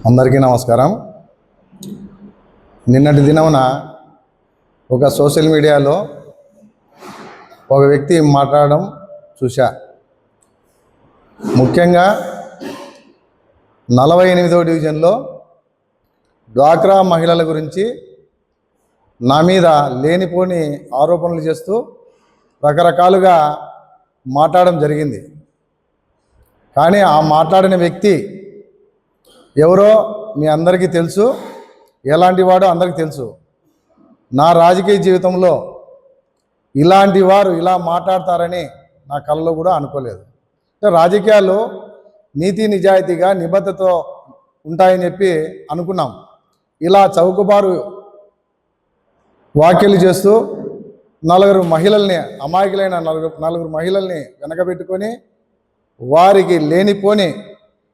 అందరికీ నమస్కారం. నిన్నటి దినమున ఒక సోషల్ మీడియాలో ఒక వ్యక్తి మాట్లాడడం చూశా. ముఖ్యంగా 48వ డివిజన్లో డ్వాక్రా మహిళల గురించి నా మీద లేనిపోని ఆరోపణలు చేస్తూ రకరకాలుగా మాట్లాడడం జరిగింది. కానీ ఆ మాట్లాడిన వ్యక్తి ఎవరో మీ అందరికీ తెలుసు, ఎలాంటి వాడో అందరికీ తెలుసు. నా రాజకీయ జీవితంలో ఇలాంటి వారు ఇలా మాట్లాడతారని నా కళ్ళలో కూడా అనుకోలేదు. రాజకీయాలు నీతి నిజాయితీగా నిబద్ధతతో ఉంటాయని చెప్పి అనుకున్నాం. ఇలా చౌకబారు వ్యాఖ్యలు చేస్తూ నలుగురు మహిళల్ని, అమాయకులైన నలుగురు మహిళల్ని వెనకబెట్టుకొని వారికి లేనిపోని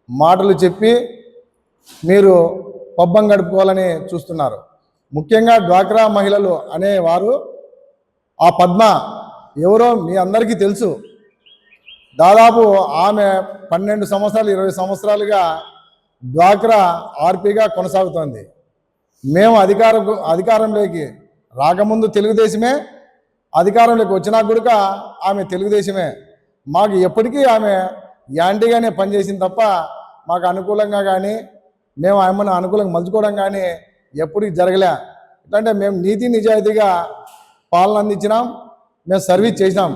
మాటలు చెప్పి మీరు పబ్బం గడుపుకోవాలని చూస్తున్నారు. ముఖ్యంగా డ్వాక్రా మహిళలు అనేవారు, ఆ పద్మ ఎవరో మీ అందరికీ తెలుసు. దాదాపు ఆమె 12 సంవత్సరాలు 20 సంవత్సరాలుగా డ్వాక్రా ఆర్పీగా కొనసాగుతోంది. మేము అధికారంలోకి రాకముందు తెలుగుదేశమే, అధికారంలోకి వచ్చినా కూడా ఆమె తెలుగుదేశమే. మాకు ఎప్పటికీ ఆమె యాంటీగానే పనిచేసింది తప్ప మాకు అనుకూలంగా కానీ మేము ఆమెను అనుకూలంగా మలుచుకోవడం కానీ ఎప్పటికీ జరగలే. ఎందుకంటే మేము నీతి నిజాయితీగా పాలన అందించినాం, మేము సర్వీస్ చేసినాం.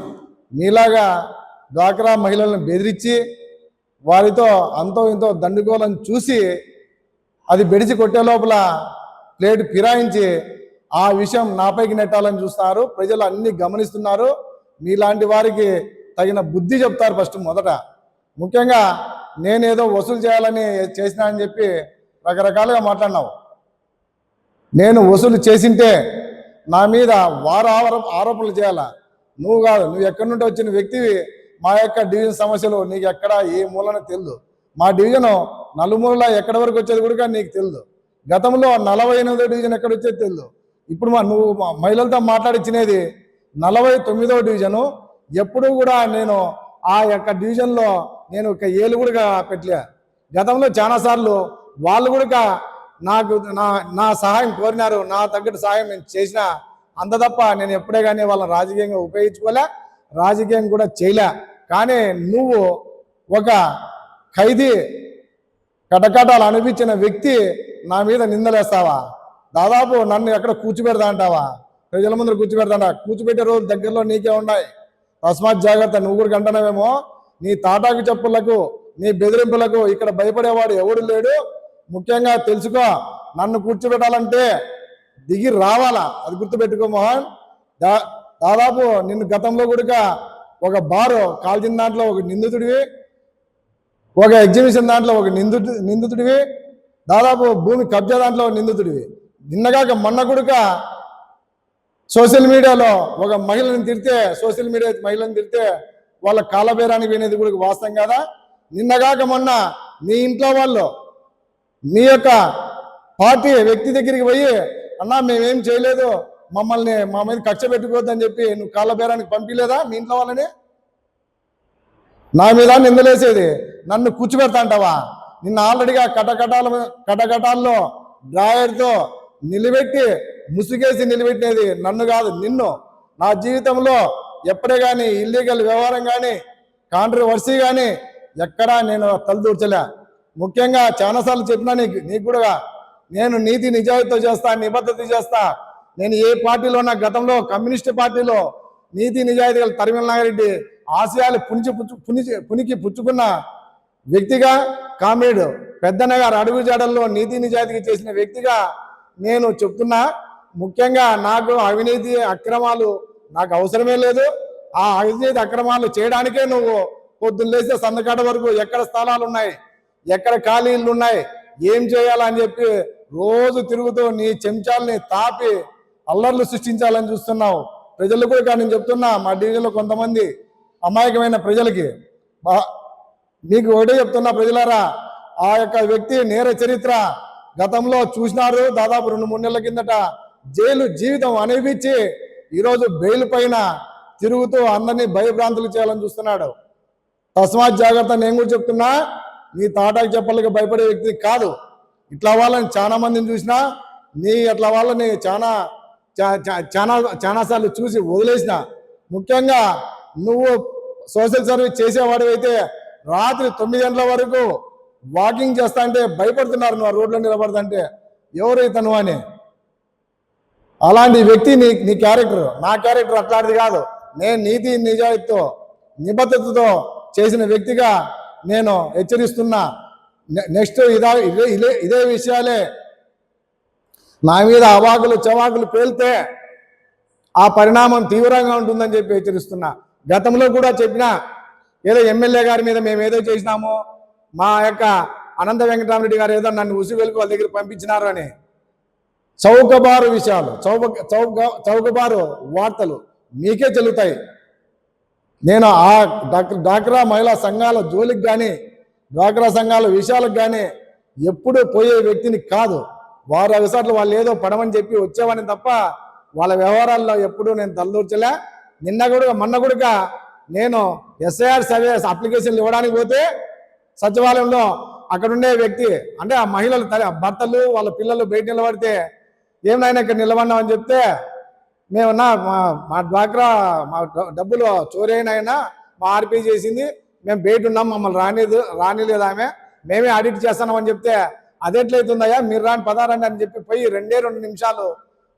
మీలాగా డ్వాక్రా మహిళలను బెదిరించి వారితో అంతో ఇంతో దండుకోవాలని చూసి అది బెడిసి కొట్టే లోపల ప్లేట్ ఫిరాయించి ఆ విషయం నాపైకి నెట్టాలని చూస్తున్నారు. ప్రజలు అన్ని గమనిస్తున్నారు. మీలాంటి వారికి తగిన బుద్ధి చెప్తారు ఫస్ట్ మొదట. ముఖ్యంగా నేనేదో వసూలు చేయాలని చేసినా అని చెప్పి రకరకాలుగా మాట్లాడినావు. నేను వసూలు చేసింటే నా మీద ఆరోపణలు చేయాలా? నువ్వు కాదు, నువ్వు ఎక్కడి నుండి వచ్చిన వ్యక్తివి. మా యొక్క డివిజన్ సమస్యలు నీకు ఎక్కడ ఏ మూలన తెలియదు. మా డివిజన్ నలుమూలలా ఎక్కడి వరకు వచ్చేది కూడా నీకు తెలియదు. గతంలో 48వ డివిజన్ ఎక్కడ వచ్చేది తెలియదు. ఇప్పుడు నువ్వు మహిళలతో మాట్లాడించినది 49వ డివిజను. ఎప్పుడూ కూడా నేను ఆ యొక్క డివిజన్లో నేను ఒక ఏలు కూడా పెట్టలే. గతంలో చాలాసార్లు వాళ్ళు కూడా నాకు నా సహాయం కోరినారు. నా తగ్గట్టు సహాయం నేను చేసిన, అంత తప్ప నేను ఎప్పుడే కానీ వాళ్ళని రాజకీయంగా ఉపయోగించుకోలే, రాజకీయం కూడా చేయలే. కానీ నువ్వు ఒక ఖైదీ కటకటాలు అనిపించిన వ్యక్తి నా మీద నిందలేస్తావా? దాదాపు నన్ను ఎక్కడ కూర్చోబెడతా అంటావా? ప్రజల ముందు కూర్చోబెట్టే రోజు దగ్గరలో నీకే ఉన్నాయి. తస్మాత్ జాగ్రత్త. నువ్వు కూడా కంటున్నావేమో. నీ తాటాకు చెప్పులకు, నీ బెదిరింపులకు ఇక్కడ భయపడేవాడు ఎవడు లేడు. ముఖ్యంగా తెలుసుకో, నన్ను కూర్చోబెట్టాలంటే దిగి రావాలా, అది గుర్తుపెట్టుకో మోహన్. దాదాపు నిన్ను గతంలో కూడా ఒక బారు కాల్చిన దాంట్లో ఒక నిందితుడివి, ఒక ఎగ్జిబిషన్ దాంట్లో ఒక నిందితుడివి, దాదాపు భూమి కబ్జా దాంట్లో నిందితుడివి. నిన్నగాక మొన్న కూడా సోషల్ మీడియాలో ఒక మహిళను తిడితే, సోషల్ మీడియా మహిళను తిడితే వాళ్ళ కాలబేరానికి వినేది కూడా వాస్తవం కదా. నిన్నగాక మొన్న నీ ఇంట్లో వాళ్ళు నీ యొక్క పార్టీ వ్యక్తి దగ్గరికి పోయి, అన్నా మేమేం చేయలేదు, మమ్మల్ని మా మీద కక్ష పెట్టుకోవద్దని చెప్పి నువ్వు కాలబేరానికి పంపించలేదా మీ ఇంట్లో వాళ్ళని? నా మీద నిందలేసేది, నన్ను కూర్చోబెడతా అంటావా? నిన్న ఆల్రెడీగా కటకటాల్లో డ్రాయర్తో నిలబెట్టి ముసుగేసి నిలబెట్టినది నన్ను కాదు, నిన్ను. నా జీవితంలో ఎప్పుడే కానీ ఇల్లీగల్ వ్యవహారం కానీ కాంట్రవర్సీ కానీ ఎక్కడా నేను తలదూర్చలే. ముఖ్యంగా చాలాసార్లు చెప్పినా నీకు కూడా నేను నీతి నిజాయితీతో చేస్తా, నిబద్ధత చేస్తా. నేను ఏ పార్టీలో ఉన్నా, గతంలో కమ్యూనిస్ట్ పార్టీలో నీతి నిజాయితీగా తరిమల నాగిరెడ్డి ఆశయాలు పునికి పుచ్చుకున్న వ్యక్తిగా, కామ్రేడ్ పెద్దన్న గారు అడుగుజాడల్లో నీతి నిజాయితీగా చేసిన వ్యక్తిగా నేను చెప్తున్నా. ముఖ్యంగా నాకు అవినీతి అక్రమాలు నాకు అవసరమే లేదు. ఆ అవినీతి అక్రమాలు చేయడానికే నువ్వు పొద్దున్న లేస్తే సందకాడ వరకు ఎక్కడ స్థలాలు ఉన్నాయి, ఎక్కడ ఖాళీలు ఉన్నాయి, ఏం చేయాలని చెప్పి రోజు తిరుగుతూ నీ చెంచాలని తాపి అల్లర్లు సృష్టించాలని చూస్తున్నావు. ప్రజలు కూడా నేను చెప్తున్నా, మా డివిజన్లో కొంతమంది అమాయకమైన ప్రజలకి మీకు ఒకటే చెప్తున్నా, ప్రజలారా, ఆ యొక్క వ్యక్తి నేర చరిత్ర గతంలో చూసినారు. దాదాపు 2-3 నెలల కిందట జైలు జీవితం అనుభవించి ఈరోజు బెయిల్ పైన తిరుగుతూ అందరినీ భయభ్రాంతులు చేయాలని చూస్తున్నాడు. తస్మాత్ జాగ్రత్త. నేను కూడా చెప్తున్నా, నీ తాటాకు చెప్పలకి భయపడే వ్యక్తి కాదు. ఇట్లా వాళ్ళని చాలా మందిని చూసినా, నీ అట్లా వాళ్ళని చాలా చాలాసార్లు చూసి వదిలేసిన. ముఖ్యంగా నువ్వు సోషల్ సర్వీస్ చేసేవాడు అయితే రాత్రి 9 గంటల వరకు వాకింగ్ చేస్తా అంటే భయపడుతున్నారు. నువ్వు రోడ్లో నిలబడదంటే ఎవరైతే నువ్వు అని. అలాంటి వ్యక్తి నీ క్యారెక్టర్. నా క్యారెక్టర్ అట్లాంటిది కాదు. నేను నీతి నిజాయితీతో నిబద్ధతతో చేసిన వ్యక్తిగా నేను హెచ్చరిస్తున్నా. నెక్స్ట్ ఇదే విషయాలే నా మీద అవాకులు చవాకులు పేలితే ఆ పరిణామం తీవ్రంగా ఉంటుందని చెప్పి హెచ్చరిస్తున్నా. గతంలో కూడా చెప్పిన, ఏదో ఎమ్మెల్యే గారి మీద మేము ఏదో చేసినామో, మా యొక్క అనంత వెంకటరామరెడ్డి గారు ఏదో నన్ను ఉసివెలుకు వాళ్ళ దగ్గర పంపించినారు అని చౌకబారు విషయాలు, చౌకబారు వార్తలు మీకే చెల్లుతాయి. నేను ఆ డ్వాక్రా మహిళా సంఘాల జోలికి కానీ, డ్వాక్రా సంఘాల విషయాలకు కానీ ఎప్పుడూ పోయే వ్యక్తిని కాదు. వారు అవిసార్లు వాళ్ళు ఏదో పడమని చెప్పి వచ్చేవాడిని తప్ప వాళ్ళ వ్యవహారాల్లో ఎప్పుడూ నేను తలదూర్చలే. మొన్న కూడా నేను SIR సర్వీస్ అప్లికేషన్లు ఇవ్వడానికి పోతే సచివాలయంలో అక్కడుండే వ్యక్తి, అంటే ఆ మహిళలు భర్తలు వాళ్ళ పిల్లలు బయట నిలబడితే, ఏమైనా ఇక్కడ నిలబడినామని చెప్తే, మేము మా డ్వాక్రా మా డబ్బులు చోరీ అయినా మా ఆర్పీ చేసింది, మేము బయట ఉన్నాం, మమ్మల్ని రానిలేదు ఆమె, మేమే ఆడిట్ చేస్తున్నామని చెప్తే, అదెట్లయితుందయ్యా మీరు రాని పదారండి అని చెప్పి పోయి 2 నిమిషాలు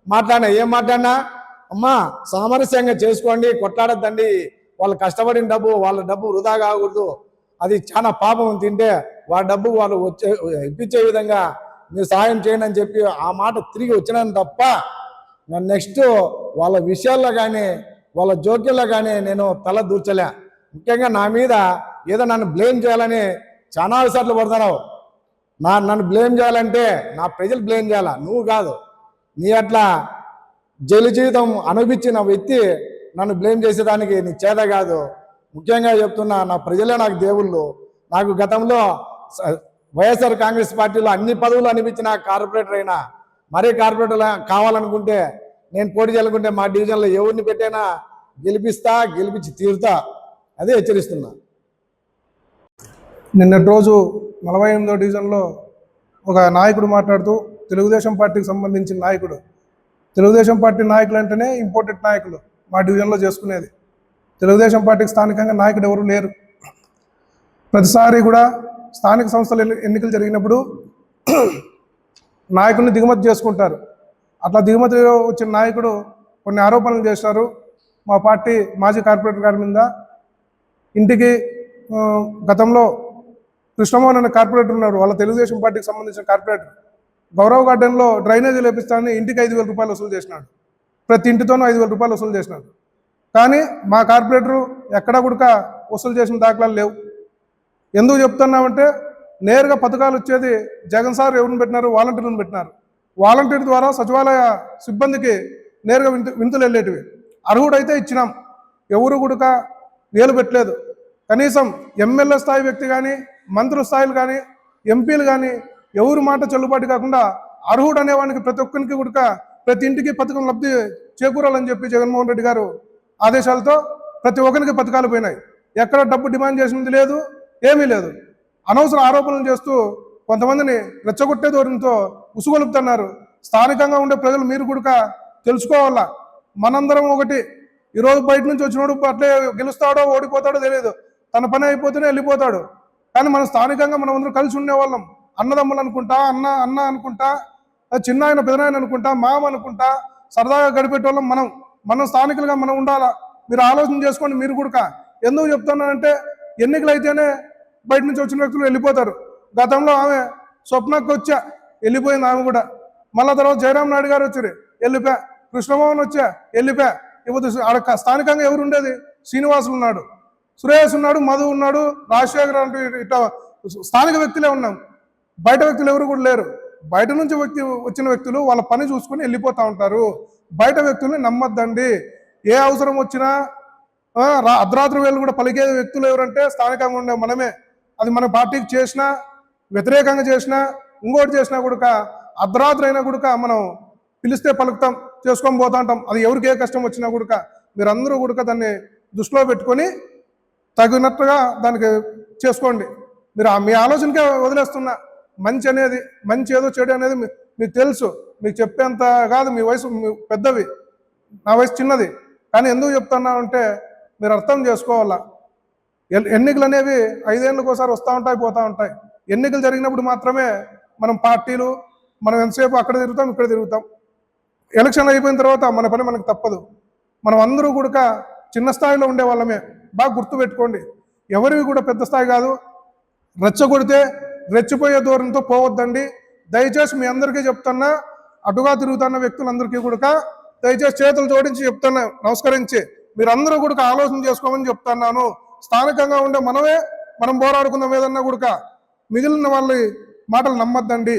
మాట్లాడినా. ఏం మాట్లాడినా, అమ్మా సామరస్యంగా చేసుకోండి, కొట్లాడద్దండి, వాళ్ళు కష్టపడిన డబ్బు వాళ్ళ డబ్బు వృధా కాకూడదు, అది చాలా పాపం, తింటే వాళ్ళ డబ్బు వాళ్ళు ఇప్పించే విధంగా మీరు సహాయం చేయండి అని చెప్పి ఆ మాట తిరిగి వచ్చినాను తప్ప నెక్స్ట్ వాళ్ళ విషయాల్లో కానీ వాళ్ళ జోక్యంలో కానీ నేను తల దూర్చలే. ముఖ్యంగా నా మీద ఏదో నన్ను బ్లేమ్ చేయాలని చాలా సార్లు పడుతున్నావు. నన్ను బ్లేమ్ చేయాలంటే నా ప్రజలు బ్లేమ్ చేయాలా, నువ్వు కాదు. నీ అట్లా జైలు జీవితం అనుభవించిన వ్యక్తి నన్ను బ్లేమ్ చేసేదానికి నీ చేత కాదు. ముఖ్యంగా చెప్తున్నా, నా ప్రజలే నాకు దేవుళ్ళు. నాకు గతంలో వైఎస్ఆర్ కాంగ్రెస్ పార్టీలో అన్ని పదవులు అనిపించిన కార్పొరేటర్ అయినా, మరీ కార్పొరేటర్ కావాలనుకుంటే నేను పోటీ చేయాలనుకుంటే మా డివిజన్లో ఎవరిని పెట్టైనా గెలిపించి తీరుతా, అదే హెచ్చరిస్తున్నా. నిన్నటి రోజు 48వ డివిజన్లో ఒక నాయకుడు మాట్లాడుతూ, తెలుగుదేశం పార్టీకి సంబంధించిన నాయకుడు, తెలుగుదేశం పార్టీ నాయకులు అంటేనే ఇంపార్టెంట్ నాయకులు మా డివిజన్లో చేసుకునేది, తెలుగుదేశం పార్టీకి స్థానికంగా నాయకుడు ఎవరు లేరు. ప్రతిసారి కూడా స్థానిక సంస్థల ఎన్నికలు జరిగినప్పుడు నాయకుడిని దిగుమతి చేసుకుంటారు. అట్లా దిగుమతి వచ్చిన నాయకుడు కొన్ని ఆరోపణలు చేశారు మా పార్టీ మాజీ కార్పొరేటర్ గారి మీద. ఇంటికి గతంలో కృష్ణమోహన్ అనే కార్పొరేటర్ ఉన్నారు, వాళ్ళ తెలుగుదేశం పార్టీకి సంబంధించిన కార్పొరేటర్. గౌరవ్ గార్డెన్లో డ్రైనేజీ లేపిస్తానని ఇంటికి 5,000 రూపాయలు వసూలు చేసినాడు. ప్రతి ఇంటితోనూ 5,000 రూపాయలు వసూలు చేసినాడు. కానీ మా కార్పొరేటరు ఎక్కడా కూడా వసూలు చేసిన దాఖలాలు లేవు. ఎందుకు చెప్తున్నామంటే, నేరుగా పథకాలు వచ్చేది జగన్ సార్ ఎవరిని పెట్టినారు, వాలంటీర్లను పెట్టినారు. వాలంటీర్ ద్వారా సచివాలయ సిబ్బందికి నేరుగా వింతులు వెళ్ళేటివి. అర్హుడైతే ఇచ్చినాం, ఎవరు కూడా వేలు పెట్టలేదు. కనీసం ఎమ్మెల్యే స్థాయి వ్యక్తి కానీ, మంత్రుల స్థాయిలు కానీ, ఎంపీలు కానీ ఎవరు మాట చెల్లుబాటు కాకుండా అర్హుడు అనేవానికి ప్రతి ఒక్కరికి కూడా ప్రతి ఇంటికి పథకం లబ్ధి చేకూరాలని చెప్పి జగన్మోహన్ రెడ్డి గారు ఆదేశాలతో ప్రతి ఒక్కరికి పథకాలు పోయినాయి. ఎక్కడ డబ్బు డిమాండ్ చేసినది లేదు, ఏమీ లేదు. అనవసర ఆరోపణలు చేస్తూ కొంతమందిని రెచ్చగొట్టే ధోరణితో ఉసుగొలుపుతున్నారు. స్థానికంగా ఉండే ప్రజలు మీరు కూడా తెలుసుకోవాలా, మనందరం ఒకటి. ఈరోజు బయట నుంచి వచ్చినోడు అట్లే గెలుస్తాడో ఓడిపోతాడో తెలియదు, తన పని అయిపోతేనే వెళ్ళిపోతాడు. కానీ మనం స్థానికంగా మనం అందరూ కలిసి ఉండేవాళ్ళం, అన్నదమ్ములు అనుకుంటా, అన్న అనుకుంటా, చిన్న ఆయన పెదనాయన అనుకుంటా, మామ అనుకుంటా సరదాగా గడిపేటోళ్ళం. మనం స్థానికులుగా మనం ఉండాలా. మీరు ఆలోచన చేసుకోండి. మీరు కూడా ఎందుకు చెప్తున్నానంటే, ఎన్నికలు అయితేనే బయట నుంచి వచ్చిన వ్యక్తులు వెళ్ళిపోతారు. గతంలో ఆమె స్వప్నకు వచ్చా, వెళ్ళిపోయింది ఆమె కూడా. మళ్ళా తర్వాత జయరాం నాయుడు గారు వచ్చారు, వెళ్ళిపోయా. కృష్ణమోహన్ వచ్చా, వెళ్ళిపోయా. ఇప్పుడు స్థానికంగా ఎవరు ఉండేది? శ్రీనివాసులు ఉన్నాడు, సురేష్ ఉన్నాడు, మధు ఉన్నాడు, రాజశేఖర్ అంటే ఇట్లా స్థానిక వ్యక్తులే ఉన్నాం. బయట వ్యక్తులు ఎవరు కూడా లేరు. బయట నుంచి వచ్చిన వ్యక్తులు వాళ్ళ పని చూసుకొని వెళ్ళిపోతూ ఉంటారు. బయట వ్యక్తుల్ని నమ్మద్దండి. ఏ అవసరం వచ్చినా అర్ధరాత్రి వేళ కూడా పలికే వ్యక్తులు ఎవరంటే స్థానికంగా ఉండే మనమే. అది మన పార్టీకి చేసినా, వ్యతిరేకంగా చేసినా, ఇంకోటి చేసినా కూడా అర్ధరాత్రి అయినా కూడా మనం పిలిస్తే పలుకుతాం, చేసుకొని పోతా ఉంటాం. అది ఎవరికి ఏ కష్టం వచ్చినా కూడా మీరందరూ కూడా దాన్ని దృష్టిలో పెట్టుకొని తగినట్టుగా దానికి చేసుకోండి. మీరు మీ ఆలోచనకే వదిలేస్తున్నా. మంచి అనేది, మంచి ఏదో చెడు అనేది మీకు తెలుసు. మీకు చెప్పేంత కాదు, మీ వయసు పెద్దవి, నా వయసు చిన్నది. కానీ ఎందుకు చెప్తున్నా అంటే మీరు అర్థం చేసుకోవాలా. ఎన్నికలు అనేవి 5 ఏళ్ళకి ఒకసారి వస్తూ ఉంటాయి, పోతూ ఉంటాయి. ఎన్నికలు జరిగినప్పుడు మాత్రమే మనం పార్టీలు, మనం ఎంతసేపు అక్కడ తిరుగుతాం, ఇక్కడ తిరుగుతాం. ఎలక్షన్ అయిపోయిన తర్వాత మన పని మనకు తప్పదు. మనం అందరూ కూడా చిన్న స్థాయిలో ఉండే వాళ్ళమే. బాగా గుర్తుపెట్టుకోండి, ఎవరివి కూడా పెద్ద స్థాయి కాదు. రెచ్చగొడితే రెచ్చిపోయే ధోరణితో పోవద్దండి. దయచేసి మీ అందరికీ చెప్తున్నా, అటుగా తిరుగుతున్న వ్యక్తులందరికీ కూడా దయచేసి చేతులు జోడించి చెప్తున్నా, నమస్కరించి మీరందరూ కూడా ఆలోచన చేసుకోమని చెప్తున్నాను. స్థానికంగా ఉండే మనం పోరాడుకుందాం ఏదన్నా కూడా, మిగిలిన వాళ్ళ మాటలు నమ్మద్దండి.